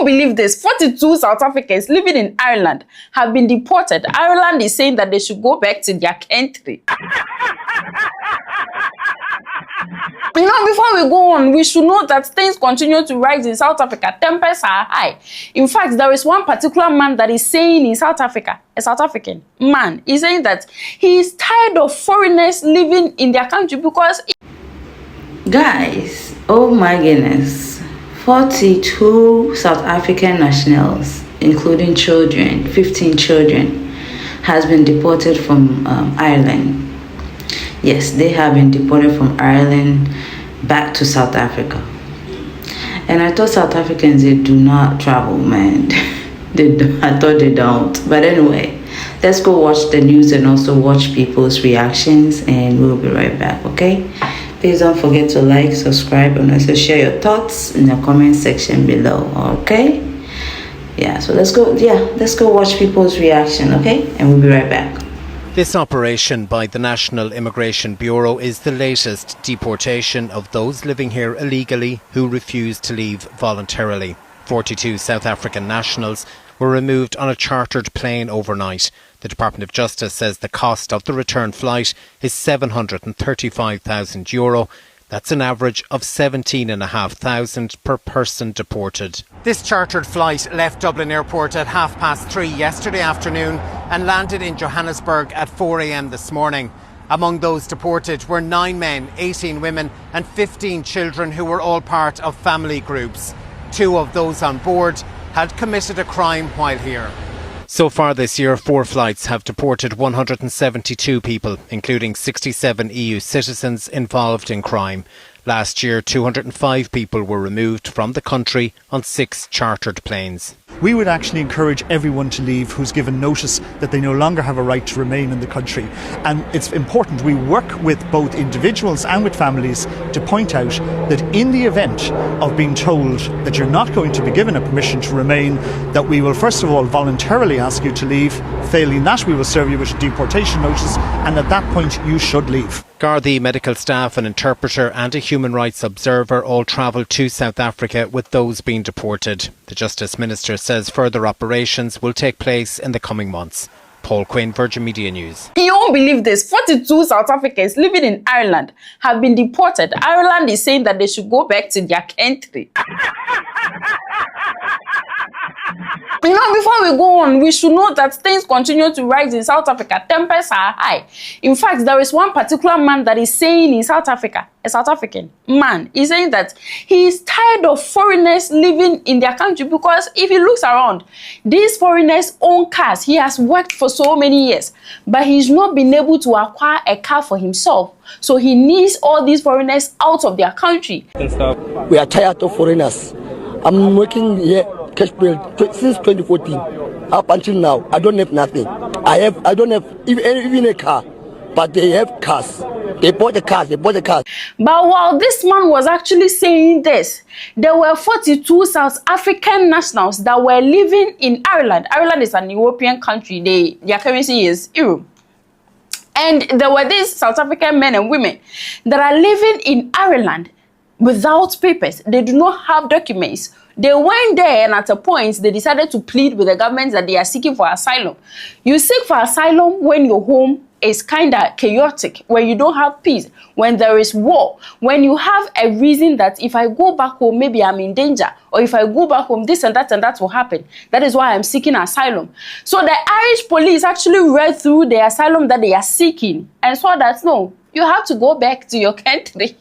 believe this. 42 South Africans living in Ireland have been deported. Ireland is saying that they should go back to their country. Before we go on, we should note that things continue to rise in South Africa. Tempers are high. In fact, there is one particular man that is saying in South Africa, a South African man, is saying that he is tired of foreigners living in their country because... Guys, oh my goodness. 42 South African nationals, including children, 15 children, has been deported from Ireland. Yes, they have been deported from Ireland back to South Africa. And I thought South Africans, they do not travel, man. I thought they don't. But anyway, let's go watch the news and also watch people's reactions, and we'll be right back, okay? Please don't forget to like, subscribe, and also share your thoughts in the comment section below, okay? Yeah, so let's go watch people's reaction, okay? And we'll be right back. This operation by the National Immigration Bureau is the latest deportation of those living here illegally who refuse to leave voluntarily. 42 South African nationals were removed on a chartered plane overnight. The Department of Justice says the cost of the return flight is €735,000. That's an average of $17,500 per person deported. This chartered flight left Dublin Airport at 3:30 yesterday afternoon and landed in Johannesburg at 4 a.m. this morning. Among those deported were 9 men, 18 women and 15 children who were all part of family groups. 2 of those on board had committed a crime while here. So far this year, 4 flights have deported 172 people, including 67 EU citizens involved in crime. Last year, 205 people were removed from the country on 6 chartered planes. We would actually encourage everyone to leave who's given notice that they no longer have a right to remain in the country. And it's important we work with both individuals and with families to point out that in the event of being told that you're not going to be given a permission to remain, that we will first of all voluntarily ask you to leave. Failing that, we will serve you with a deportation notice, and at that point you should leave. Gardaí medical staff, an interpreter and a human rights observer all travelled to South Africa with those being deported. The Justice Minister says further operations will take place in the coming months. Paul Quinn, Virgin Media News. You won't believe this. 42 South Africans living in Ireland have been deported. Ireland is saying that they should go back to their country. Before we go on, we should note that things continue to rise in South Africa. Tempers are high. In fact, there is one particular man that is saying in South Africa, a South African man, is saying that he is tired of foreigners living in their country because if he looks around, these foreigners own cars. He has worked for so many years, but he's not been able to acquire a car for himself. So he needs all these foreigners out of their country. We are tired of foreigners. I'm working here since 2014 up until now. I don't have nothing. I don't have even a car, but they have cars. They bought the cars. But while this man was actually saying this, there were 42 South African nationals that were living in Ireland. Ireland is an European country. Their currency is euro. And there were these South African men and women that are living in Ireland without papers. They do not have documents. They went there and at a point, they decided to plead with the government that they are seeking for asylum. You seek for asylum when your home is kind of chaotic, when you don't have peace, when there is war, when you have a reason that if I go back home, maybe I'm in danger, or if I go back home, this and that will happen. That is why I'm seeking asylum. So the Irish police actually read through the asylum that they are seeking and saw that, no, you have to go back to your country.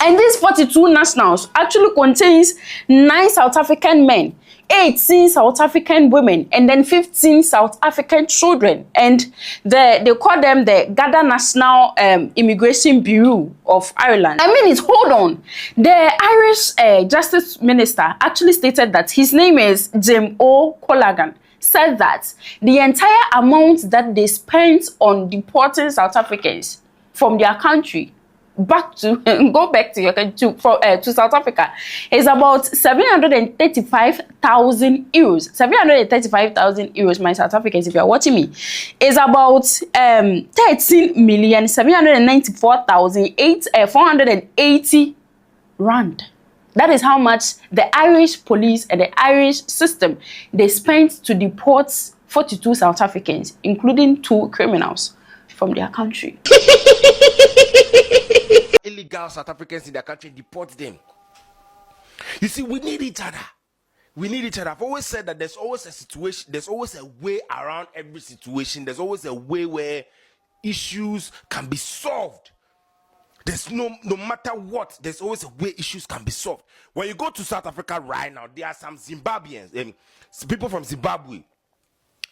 And these 42 nationals actually contains 9 South African men, 18 South African women, and then 15 South African children. And they call them the Garda National Immigration Bureau of Ireland. Hold on. The Irish Justice Minister actually stated that his name is James O'Callaghan, said that the entire amount that they spent on deporting South Africans from their country go back to your country to South Africa is about 735,000 euros. 735,000 euros, my South Africans, if you are watching me, is about 13,794,480 rand. That is how much the Irish police and the Irish system, they spent to deport 42 South Africans, including 2 criminals from their country. Illegal South Africans in their country, deport them. You see, we need each other. We need each other. I've always said that there's always a situation, there's always a way around every situation. There's always a way where issues can be solved. There's no matter what, there's always a way issues can be solved. When you go to South Africa right now, there are some Zimbabweans, people from Zimbabwe.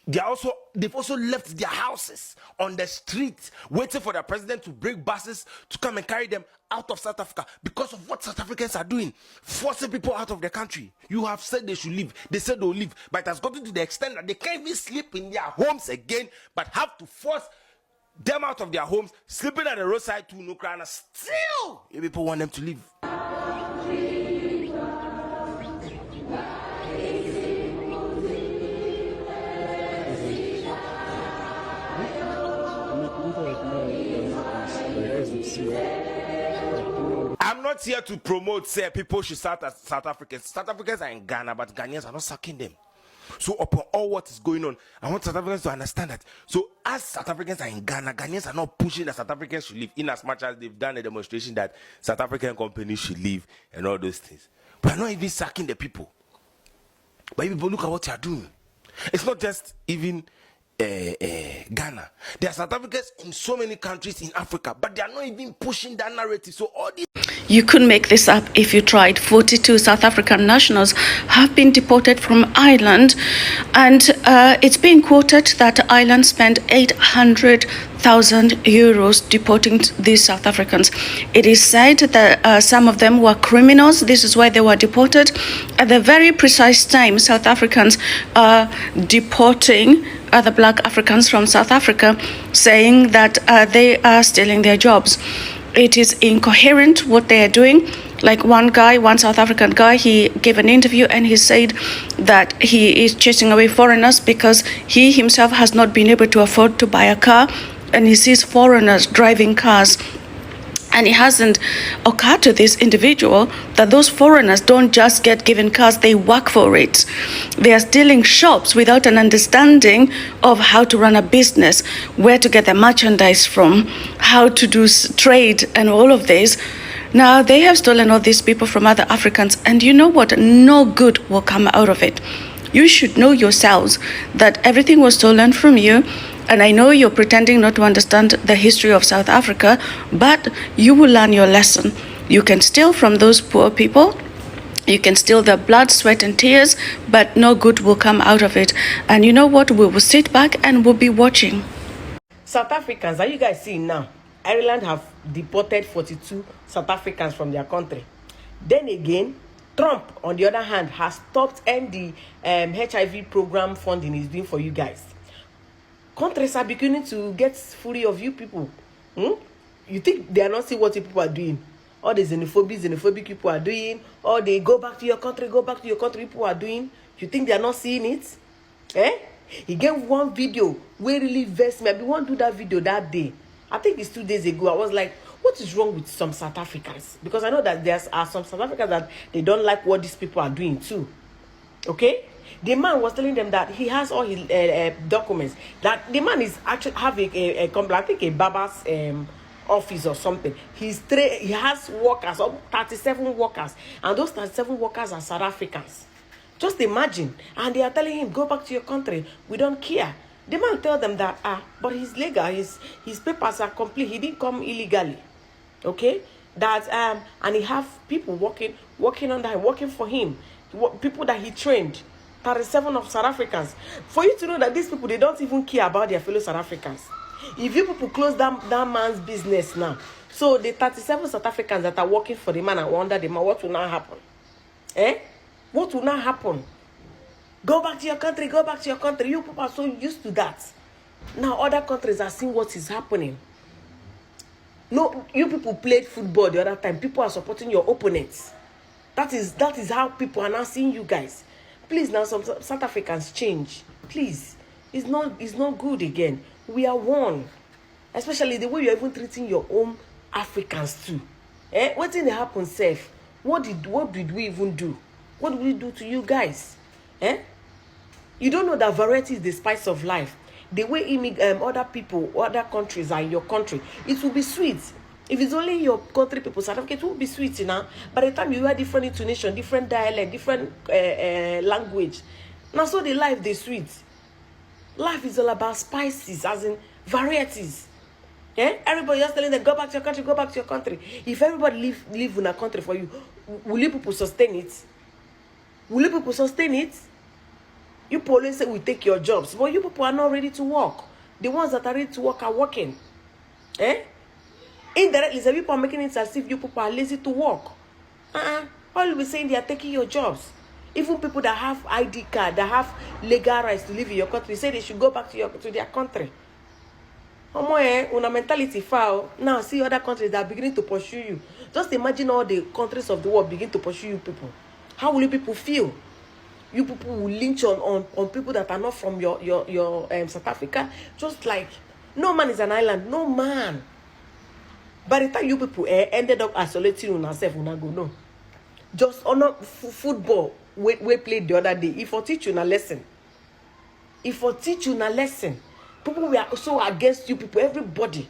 They've also left their houses on the street, waiting for the president to bring buses to come and carry them out of South Africa because of what South Africans are doing, forcing people out of the country. You have said they should leave. They said they'll leave, but it has gotten to the extent that they can't even sleep in their homes again, but have to force them out of their homes, sleeping at the roadside to no crown. Still, people want them to leave. I'm not here to promote, say people should start as South Africans. South Africans are in Ghana, but Ghanaians are not sucking them. So upon all what is going on, I want South Africans to understand that. So as South Africans are in Ghana, Ghanaians are not pushing that South Africans should leave, in as much as they've done a demonstration that South African companies should leave and all those things. We're not even sacking the people. But people, look at what you are doing. It's not just even Ghana. There are South Africans in so many countries in Africa, but they are not even pushing that narrative. So all these... You couldn't make this up if you tried. 42 South African nationals have been deported from Ireland, and it's been quoted that Ireland spent 800,000 euros deporting these South Africans. It is said that some of them were criminals. This is why they were deported. At the very precise time, South Africans are deporting other black Africans from South Africa, saying that they are stealing their jobs. It is incoherent what they are doing. Like one South African guy, he gave an interview and he said that he is chasing away foreigners because he himself has not been able to afford to buy a car, and he sees foreigners driving cars. And it hasn't occurred to this individual that those foreigners don't just get given cars, they work for it. They are stealing shops without an understanding of how to run a business, where to get the merchandise from, how to do trade and all of this. Now, they have stolen all these people from other Africans, and you know what? No good will come out of it. You should know yourselves that everything was stolen from you. And I know you're pretending not to understand the history of South Africa, but you will learn your lesson. You can steal from those poor people. You can steal their blood, sweat, and tears, but no good will come out of it. And you know what? We will sit back and we'll be watching. South Africans, are you guys seeing now? Ireland have deported 42 South Africans from their country. Then again, Trump, on the other hand, has stopped the HIV program funding he's doing for you guys. Countries are beginning to get fury of you people. You think they are not seeing what you people are doing? All the xenophobic people are doing, or they go back to your country people are doing. You think they are not seeing it? He gave one video where really vexed me. I want to do that video that day. I think it's 2 days ago. I was like, what is wrong with some South Africans? Because I know that there are some South Africans that they don't like what these people are doing too. Okay? The man was telling them that he has all his documents. That the man is actually having I think a barber's office or something. He has workers, 37 workers, and those 37 workers are South Africans. Just imagine. And they are telling him, go back to your country. We don't care. The man tell them that but he's legal. His papers are complete. He didn't come illegally. Okay? That and he have people working under him, working for him. People that he trained. 37 of South Africans. For you to know that these people, they don't even care about their fellow South Africans. If you people close that man's business now, so the 37 South Africans that are working for the man and under the man, what will now happen? What will now happen? Go back to your country, go back to your country. You people are so used to that. Now other countries are seeing what is happening. No, you people played football the other time. People are supporting your opponents. That is how people are now seeing you guys. Please, now some South Africans change. Please. It's not good again. We are one. Especially the way you're even treating your own Africans too. What did happen, safe? What did we even do? What did we do to you guys? Eh? You don't know that variety is the spice of life. The way other people, other countries are in your country, it will be sweet. If it's only your country people, South Africa, it will be sweet, you know. By the time you hear different intonation, different dialect, different language, now so the life they sweet. Life is all about spices, as in varieties. Yeah? Everybody just telling them, go back to your country, go back to your country. If everybody live in a country for you, will you people sustain it? Will you people sustain it? You people always say we take your jobs, but you people are not ready to work. The ones that are ready to work are working. Eh? Indirectly, some people are making it as if you people are lazy to work. All you be saying they are taking your jobs. Even people that have ID card, that have legal rights to live in your country, say they should go back to their country. Una mentality foul. Now see other countries that are beginning to pursue you. Just imagine all the countries of the world begin to pursue you people. How will you people feel? You people will lynch on people that are not from your South Africa. Just like no man is an island, no man. By the time you people ended up isolating yourself, una go no. Just on football we played the other day. If I teach you a lesson, people were so against you people. Everybody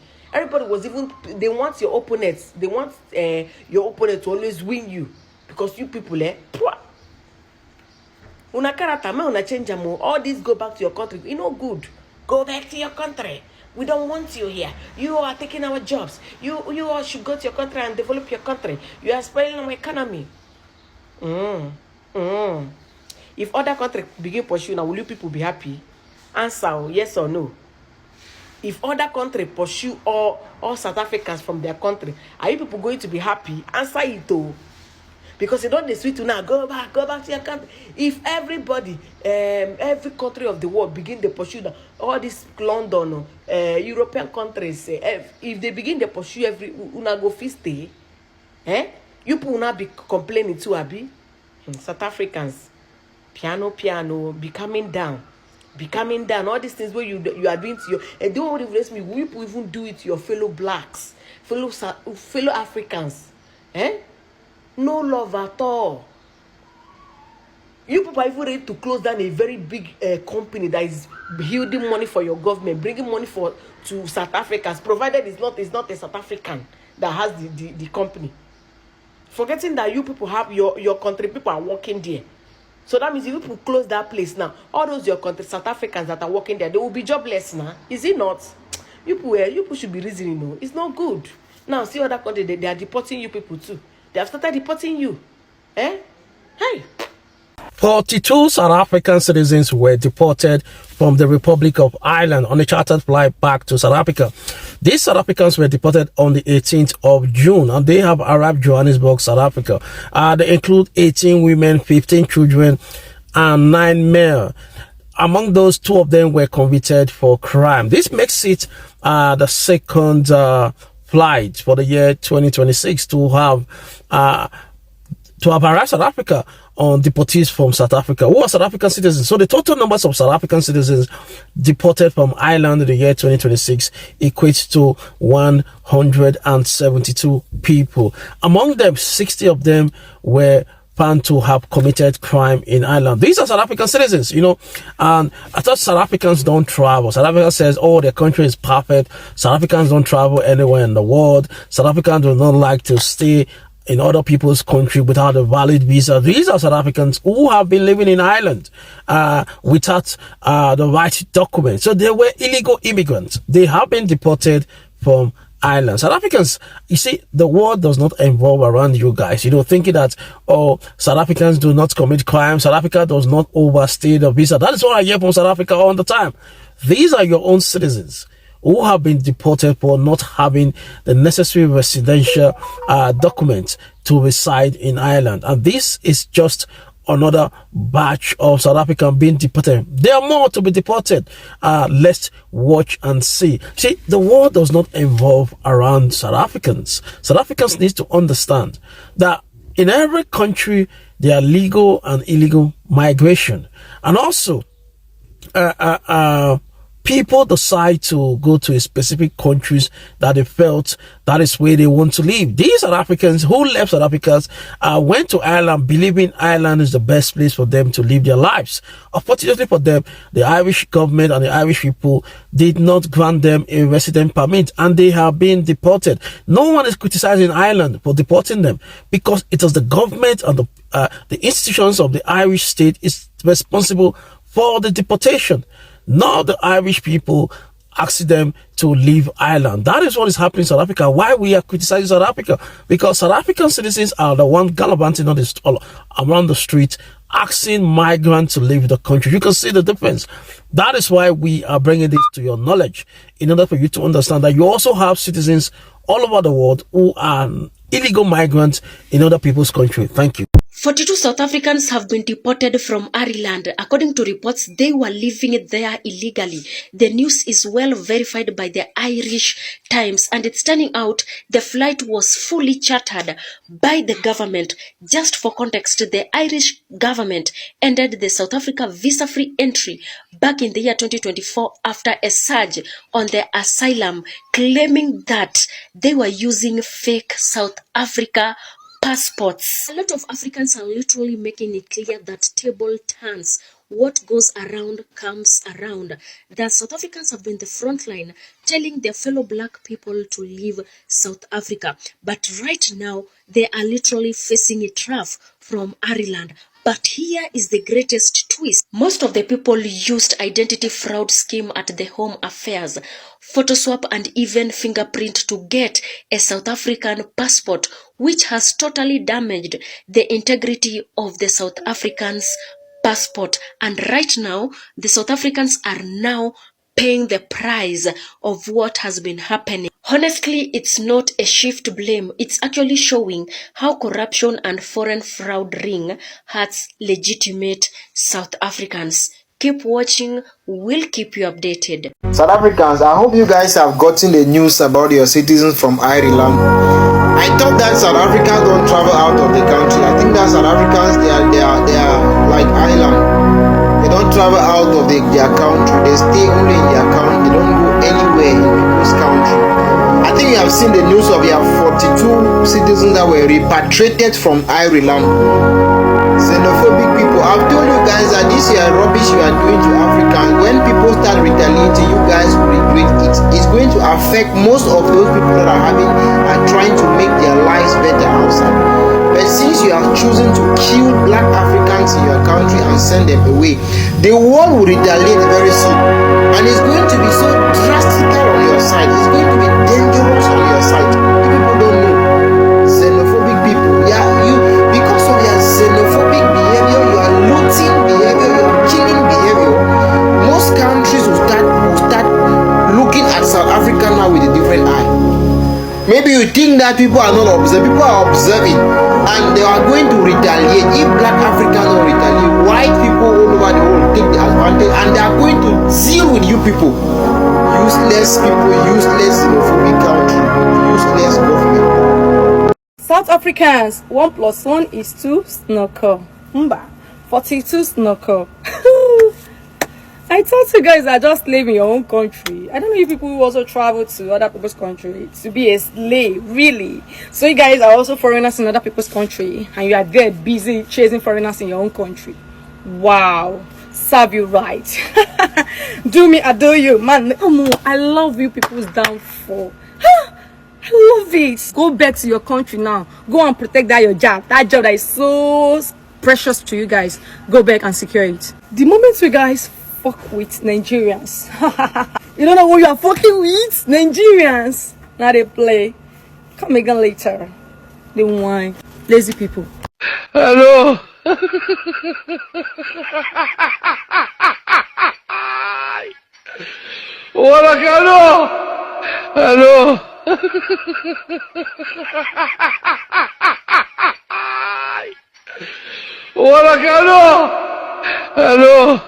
was even, they want your opponents. They want your opponent to always win you because you people una character man una change them all this. Go back to your country. You know good. Go back to your country. We don't want you here. You are taking our jobs. You all should go to your country and develop your country. You are spoiling our economy. If other countries begin pursue now, will you people be happy? Answer yes or no. If other countries pursue all South Africans from their country, are you people going to be happy? Answer it though. Because you don't dey sweet to now. Go back to your country. If everybody, every country of the world begin to pursue all these London, European countries, if they begin to pursue una go fit stay, you people will not be complaining too, abi? South Africans, piano, be coming down. All these things where you are doing to your, and don't replace me. We people even do it to your fellow blacks, fellow Africans, No love at all. You people are even ready to close down a very big company that is yielding money for your government, bringing money to South Africans, provided it's not a South African that has the company. Forgetting that you people have your country people are working there. So that means if you people close that place now, all those your country South Africans that are working there, they will be jobless now. Is it not? You people should be reasoning. No, it's not good. Now see other countries, they are deporting you people too. They have started deporting you. Hey. 42 South African citizens were deported from the Republic of Ireland on a chartered flight back to South Africa. These South Africans were deported on the 18th of June and they have arrived Johannesburg, South Africa. They include 18 women, 15 children, and 9 male. Among those, 2 of them were convicted for crime. This makes it the second flight for the year 2026 to have arrived South Africa on deportees from South Africa who are South African citizens. So the total numbers of South African citizens deported from Ireland in the year 2026 equates to 172 people. Among them, 60 of them were found to have committed crime in Ireland. These are South African citizens, and I thought South Africans don't travel. South Africa says, oh, their country is perfect. South Africans don't travel anywhere in the world. South Africans do not like to stay in other people's country without a valid visa. These are South Africans who have been living in Ireland without the right documents. So they were illegal immigrants. They have been deported from Ireland. South Africans, you see, the world does not evolve around you guys. Thinking that, South Africans do not commit crime. South Africa does not overstay the visa. That is what I hear from South Africa all the time. These are your own citizens who have been deported for not having the necessary residential documents to reside in Ireland. And this is just another batch of South Africans being deported. There are more to be deported. Let's watch and see. See, the world does not evolve around South Africans. South Africans need to understand that in every country, there are legal and illegal migration. And also, people decide to go to a specific countries that they felt that is where they want to live. These South Africans who left South Africa went to Ireland believing Ireland is the best place for them to live their lives. Unfortunately for them, the Irish government and the Irish people did not grant them a resident permit, and they have been deported. No one is criticizing Ireland for deporting them, because it is the government and the institutions of the Irish state is responsible for the deportation, not the Irish people asking them to leave Ireland. That is what is happening in South Africa. Why we are criticizing South Africa? Because South African citizens are the one gallivanting around the street, asking migrants to leave the country. You can see the difference. That is why we are bringing this to your knowledge, in order for you to understand that you also have citizens all over the world who are illegal migrants in other people's country. Thank you. 42 South Africans have been deported from Ireland. According to reports, they were living there illegally. The news is well verified by the Irish Times, and it's turning out the flight was fully chartered by the government. Just for context, the Irish government ended the South Africa visa-free entry back in the year 2024 after a surge on the asylum, claiming that they were using fake South Africa passports. A lot of Africans are literally making it clear that table turns. What goes around comes around. The South Africans have been the front line telling their fellow black people to leave South Africa. But right now, they are literally facing a trap from Ireland. But here is the greatest twist. Most of the people used identity fraud scheme at the Home Affairs, photo swap and even fingerprint to get a South African passport, which has totally damaged the integrity of the South Africans' passport. And right now, the South Africans are now paying the price of what has been happening. Honestly, it's not a shift blame. It's actually showing how corruption and foreign fraud ring hurts legitimate South Africans. Keep watching. We'll keep you updated. South Africans, I hope you guys have gotten the news about your citizens from Ireland. I thought that South Africans don't travel out of the country. I think that South Africans, they are like Ireland. They don't travel out of their country. They stay only in their country. They don't go anywhere in people's country. I think you have seen the news of your 42 citizens that were repatriated from Ireland. Xenophobic people. I've told you guys that this is rubbish you are doing to Africans. When people start retaliating, you guys will regret it. It's going to affect most of those people that are trying to make their lives better outside. But since you are choosing to kill black Africans in your country and send them away, the world will retaliate very soon. And it's going to be so drastical on your side. It's going to be dangerous on your side. You people don't know. Xenophobic people. Yeah, because of your xenophobic behavior, your looting behavior, your killing behavior, most countries will start looking at South Africa now with a different eye. Maybe you think that people are not observing. People are observing, and they are going to retaliate. If black Africans don't retaliate, white people all over the world take the advantage, and they are going to deal with you people. Useless people, useless xenophobic country, useless government. South Africans, 1 + 1 is 2 snorkel. 42 snorkel. I thought you guys are just slave in your own country. I don't know if people who also travel to other people's country to be a slave, really. So you guys are also foreigners in other people's country, and you are there busy chasing foreigners in your own country. Wow, serve you right. Do me, I do you, man. I love you people's downfall. I love it. Go back to your country now. Go and protect your job. That job that is so precious to you guys. Go back and secure it. The moment you guys fuck with Nigerians, you don't know who you are fucking with. Nigerians. Now they play. Come again later. They whine. Lazy people. Hello. Hola, Carlos. Hello. Hola, Carlos. Hello.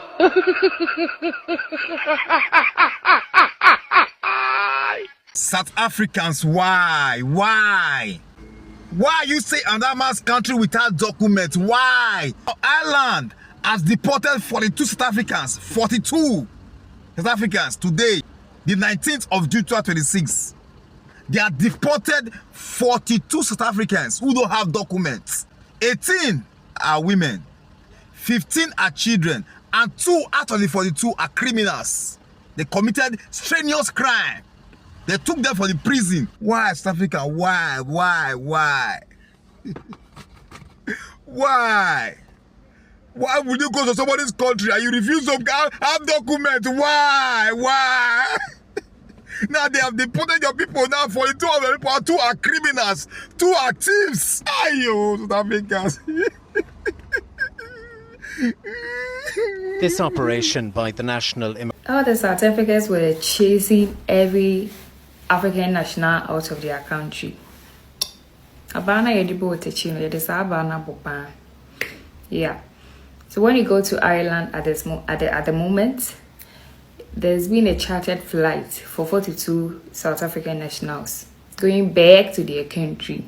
South Africans, why? Why you say another man's country without documents? Why? Ireland has deported 42 South Africans. 42. South Africans today, the 19th of June 2026, they are deported 42 South Africans who don't have documents. 18 are women, 15 are children, and 2 out of the 42 are criminals. They committed strenuous crime. They took them for the prison. Why, South Africa? Why? Why? Why would you go to somebody's country and you refuse to have documents? Why? Now they have deported your people. Now 42 of the people, 2 are criminals, 2 are thieves. Ayo, South Africans. This operation by the National All the South Africans were chasing every African national out of their country. Abana yedibo techino yedisa abana bopan. Yeah. So when you go to Ireland at the moment, there's been a chartered flight for 42 South African nationals going back to their country.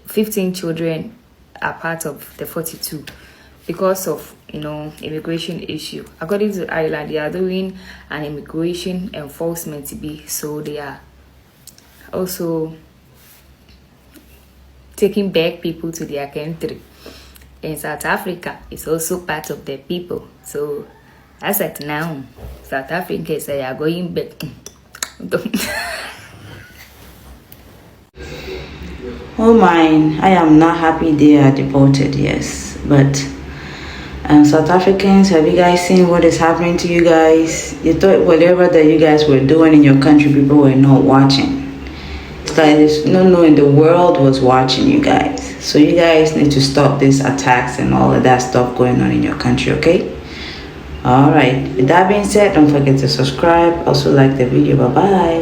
15 children are part of the 42 because of, immigration issue. According to Ireland, they are doing an immigration enforcement to be, so they are also taking back people to their country. In South Africa, it's also part of the people. So as at now, South Africans they are going back. Oh mine, I am not happy they are deported, yes. But South Africans, have you guys seen what is happening to you guys? You thought whatever that you guys were doing in your country, people were not watching. It's like there's no in the world was watching you guys. So you guys need to stop these attacks and all of that stuff going on in your country, okay? Alright, with that being said, don't forget to subscribe. Also like the video. Bye-bye.